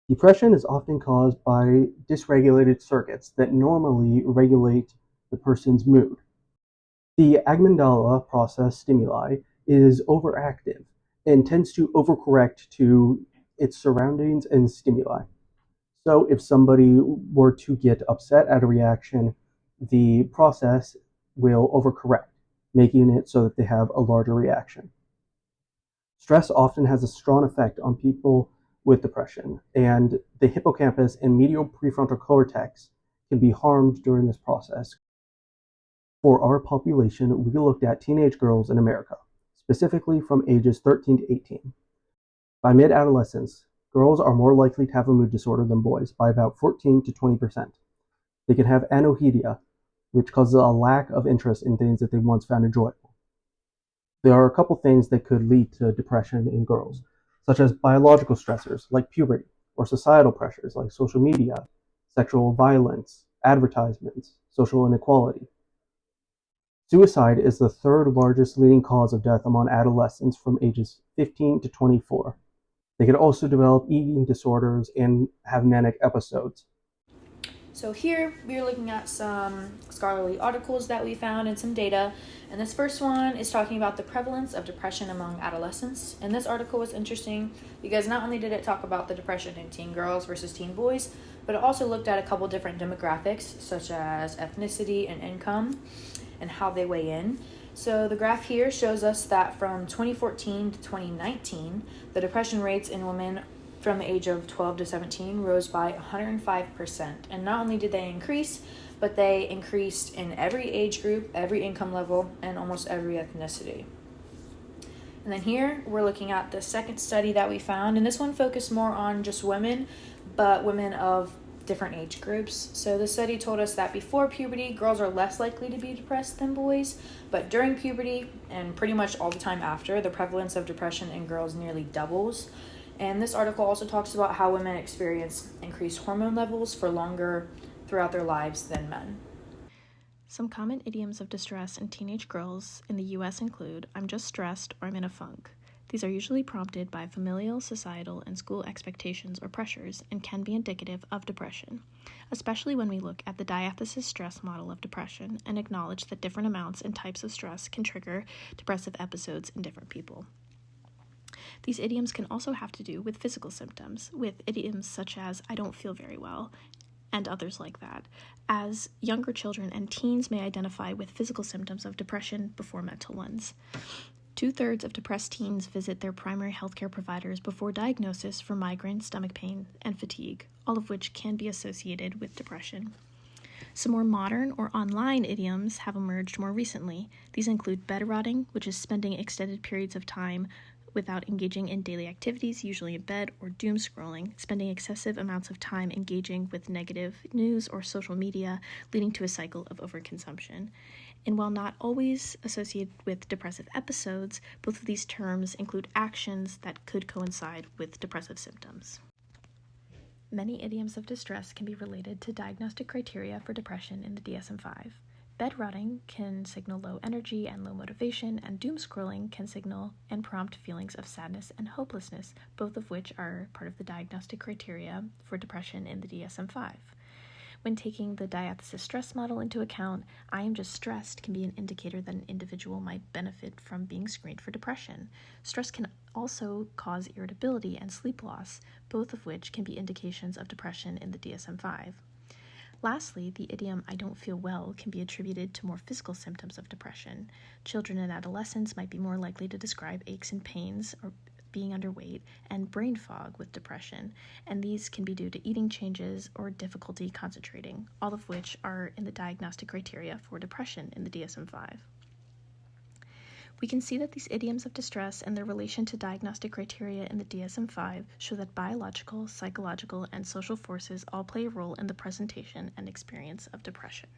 Depression is often caused by dysregulated circuits that normally regulate the person's mood. The amygdala process stimuli is overactive and tends to overcorrect to its surroundings and stimuli. So if somebody were to get upset at a reaction, the process will overcorrect, making it so that they have a larger reaction. Stress often has a strong effect on people with depression, and the hippocampus and medial prefrontal cortex can be harmed during this process. For our population, we looked at teenage girls in America, specifically from ages 13 to 18. By mid-adolescence, girls are more likely to have a mood disorder than boys by about 14 to 20%. They can have anhedonia, which causes a lack of interest in things that they once found enjoyable. There are a couple things that could lead to depression in girls, such as biological stressors like puberty, or societal pressures like social media, sexual violence, advertisements, social inequality. Suicide is the third largest leading cause of death among adolescents from ages 15 to 24. They can also develop eating disorders and have manic episodes. So here we're looking at some scholarly articles that we found and some data. And this first one is talking about the prevalence of depression among adolescents. And this article was interesting because not only did it talk about the depression in teen girls versus teen boys, but it also looked at a couple different demographics such as ethnicity and income and how they weigh in. So the graph here shows us that from 2014 to 2019, the depression rates in women from the age of 12 to 17 rose by 105%. And not only did they increase, but they increased in every age group, every income level, and almost every ethnicity. And then here we're looking at the second study that we found, and this one focused more on just women, but women of different age groups. So the study told us that before puberty, girls are less likely to be depressed than boys, but during puberty and pretty much all the time after, the prevalence of depression in girls nearly doubles. And this article also talks about how women experience increased hormone levels for longer throughout their lives than men. Some common idioms of distress in teenage girls in the US include, "I'm just stressed" or "I'm in a funk." These are usually prompted by familial, societal, and school expectations or pressures and can be indicative of depression, especially when we look at the diathesis stress model of depression and acknowledge that different amounts and types of stress can trigger depressive episodes in different people. These idioms can also have to do with physical symptoms, with idioms such as "I don't feel very well," and others like that, as younger children and teens may identify with physical symptoms of depression before mental ones. 2/3 of depressed teens visit their primary healthcare providers before diagnosis for migraine, stomach pain, and fatigue, all of which can be associated with depression. Some more modern or online idioms have emerged more recently. These include bed rotting, which is spending extended periods of time without engaging in daily activities, usually in bed, or doom scrolling, spending excessive amounts of time engaging with negative news or social media, leading to a cycle of overconsumption. And while not always associated with depressive episodes, both of these terms include actions that could coincide with depressive symptoms. Many idioms of distress can be related to diagnostic criteria for depression in the DSM-5. Bed rotting can signal low energy and low motivation, and doom scrolling can signal and prompt feelings of sadness and hopelessness, both of which are part of the diagnostic criteria for depression in the DSM-5. When taking the diathesis stress model into account, "I am just stressed" can be an indicator that an individual might benefit from being screened for depression. Stress can also cause irritability and sleep loss, both of which can be indications of depression in the DSM-5. Lastly, the idiom "I don't feel well" can be attributed to more physical symptoms of depression. Children and adolescents might be more likely to describe aches and pains or being underweight and brain fog with depression, and these can be due to eating changes or difficulty concentrating, all of which are in the diagnostic criteria for depression in the DSM-5. We can see that these idioms of distress and their relation to diagnostic criteria in the DSM-5 show that biological, psychological, and social forces all play a role in the presentation and experience of depression.